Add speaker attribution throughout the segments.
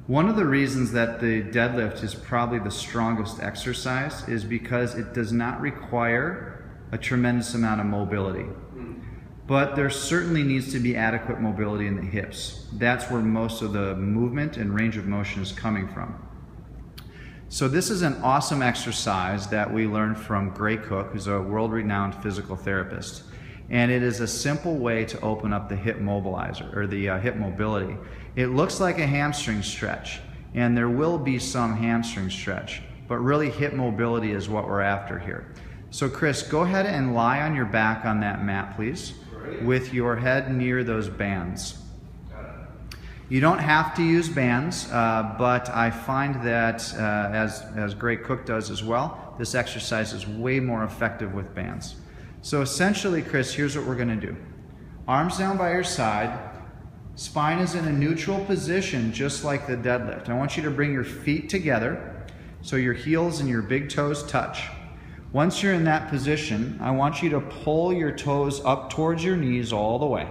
Speaker 1: One of the reasons that the deadlift is probably the strongest exercise is because it does not require a tremendous amount of mobility. But there certainly needs to be adequate mobility in the hips. That's where most of the movement and range of motion is coming from. So this is an awesome exercise that we learned from Gray Cook, who's a world-renowned physical therapist. And it is a simple way to open up the hip mobilizer, or the hip mobility. It looks like a hamstring stretch, and there will be some hamstring stretch, but really hip mobility is what we're after here. So Chris, go ahead and lie on your back on that mat, please, with your head near those bands. You don't have to use bands, but I find that, as Gray Cook does as well, this exercise is way more effective with bands. So essentially, Chris, here's what we're going to do. Arms down by your side, spine is in a neutral position just like the deadlift. I want you to bring your feet together so your heels and your big toes touch. Once you're in that position, I want you to pull your toes up towards your knees all the way.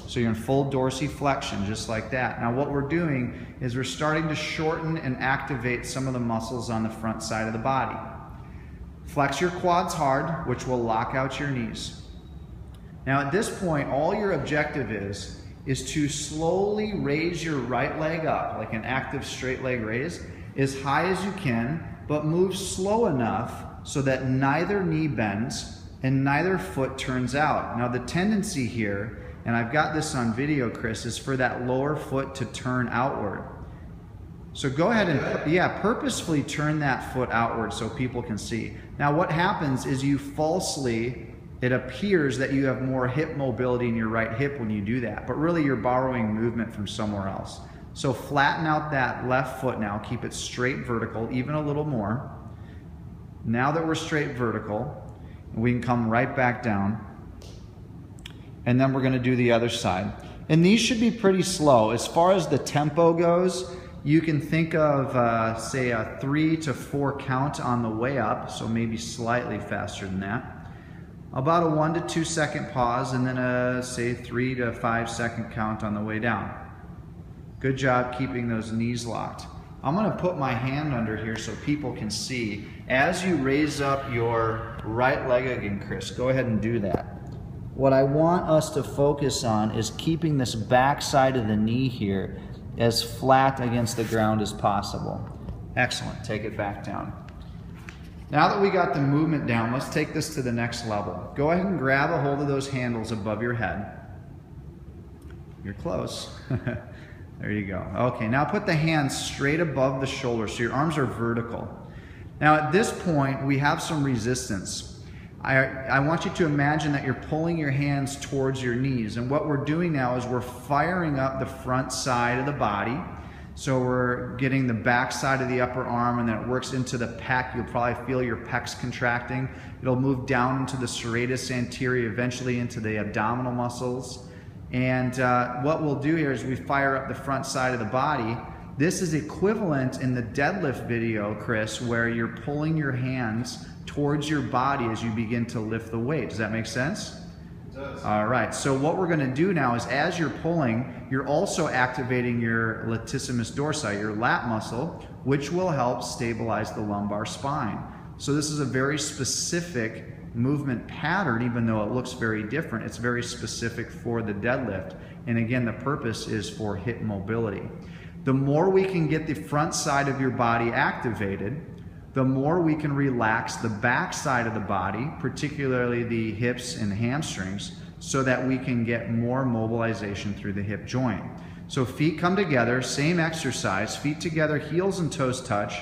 Speaker 1: So you're in full dorsiflexion, just like that. Now what we're doing is we're starting to shorten and activate some of the muscles on the front side of the body. Flex your quads hard, which will lock out your knees. Now at this point, all your objective is to slowly raise your right leg up, like an active straight leg raise, as high as you can, but move slow enough so that neither knee bends and neither foot turns out. Now the tendency here, and I've got this on video, Chris, is for that lower foot to turn outward. So go ahead and, purposefully turn that foot outward so people can see. Now what happens is it appears that you have more hip mobility in your right hip when you do that, but really you're borrowing movement from somewhere else. So flatten out that left foot now, keep it straight vertical, even a little more. Now that we're straight vertical, we can come right back down, and then we're going to do the other side. And these should be pretty slow. As far as the tempo goes, you can think of, say, a 3 to 4 count on the way up, so maybe slightly faster than that. About a 1 to 2 second pause, and then a, say, 3 to 5 second count on the way down. Good job keeping those knees locked. I'm going to put my hand under here so people can see. As you raise up your right leg again, Chris, go ahead and do that. What I want us to focus on is keeping this back side of the knee here as flat against the ground as possible. Excellent. Take it back down. Now that we got the movement down, let's take this to the next level. Go ahead and grab a hold of those handles above your head. You're close. There you go. Okay, now put the hands straight above the shoulder so your arms are vertical. Now at this point, we have some resistance. I want you to imagine that you're pulling your hands towards your knees, and what we're doing now is we're firing up the front side of the body. So we're getting the back side of the upper arm, and then it works into the pec. You'll probably feel your pecs contracting. It'll move down into the serratus anterior, eventually into the abdominal muscles. And what we'll do here is we fire up the front side of the body. This is equivalent in the deadlift video, Chris, where you're pulling your hands towards your body as you begin to lift the weight. Does that make sense?
Speaker 2: It does.
Speaker 1: All right, so what we're going to do now is as you're pulling, you're also activating your latissimus dorsi, your lat muscle, which will help stabilize the lumbar spine. So this is a very specific movement pattern, even though it looks very different. It's very specific for the deadlift. And again, the purpose is for hip mobility. The more we can get the front side of your body activated, the more we can relax the back side of the body, particularly the hips and hamstrings, so that we can get more mobilization through the hip joint. So feet come together, same exercise, feet together, heels and toes touch.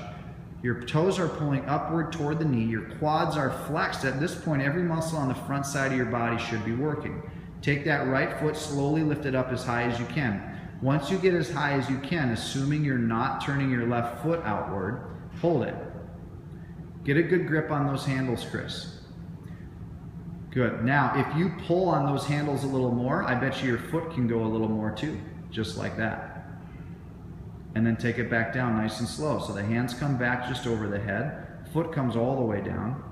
Speaker 1: Your toes are pulling upward toward the knee. Your quads are flexed. At this point, every muscle on the front side of your body should be working. Take that right foot, slowly lift it up as high as you can. Once you get as high as you can, assuming you're not turning your left foot outward, hold it. Get a good grip on those handles, Chris. Good. Now, if you pull on those handles a little more, I bet you your foot can go a little more too, just like that. And then take it back down nice and slow. So the hands come back just over the head, foot comes all the way down,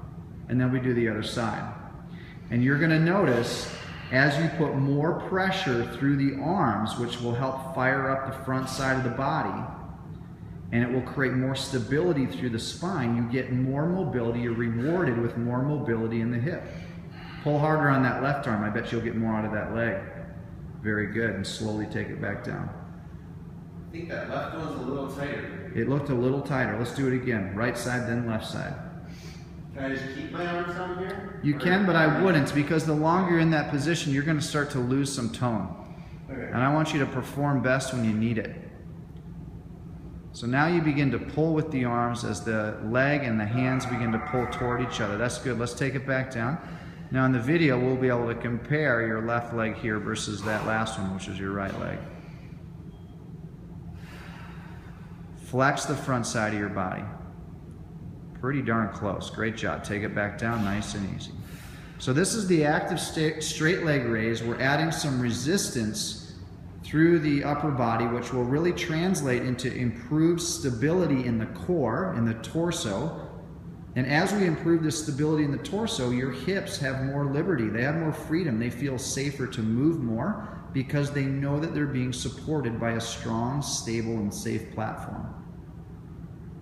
Speaker 1: and then we do the other side. And you're going to notice as you put more pressure through the arms, which will help fire up the front side of the body, and it will create more stability through the spine. You get more mobility. You're rewarded with more mobility in the hip. Pull harder on that left arm. I bet you'll get more out of that leg. Very good. And slowly take it back down.
Speaker 2: I think that left one's a little tighter.
Speaker 1: It looked a little tighter. Let's do it again. Right side, then left side.
Speaker 2: Can I just keep my arms down here?
Speaker 1: You can, but I wouldn't, because the longer you're in that position, you're going to start to lose some tone.
Speaker 2: Okay.
Speaker 1: And I want you to perform best when you need it. So now you begin to pull with the arms as the leg and the hands begin to pull toward each other. That's good. Let's take it back down. Now in the video, we'll be able to compare your left leg here versus that last one, which is your right leg. Flex the front side of your body. Pretty darn close. Great job. Take it back down, nice and easy. So this is the active straight leg raise. We're adding some resistance through the upper body, which will really translate into improved stability in the core, in the torso. And as we improve the stability in the torso, your hips have more liberty. They have more freedom. They feel safer to move more because they know that they're being supported by a strong, stable, and safe platform.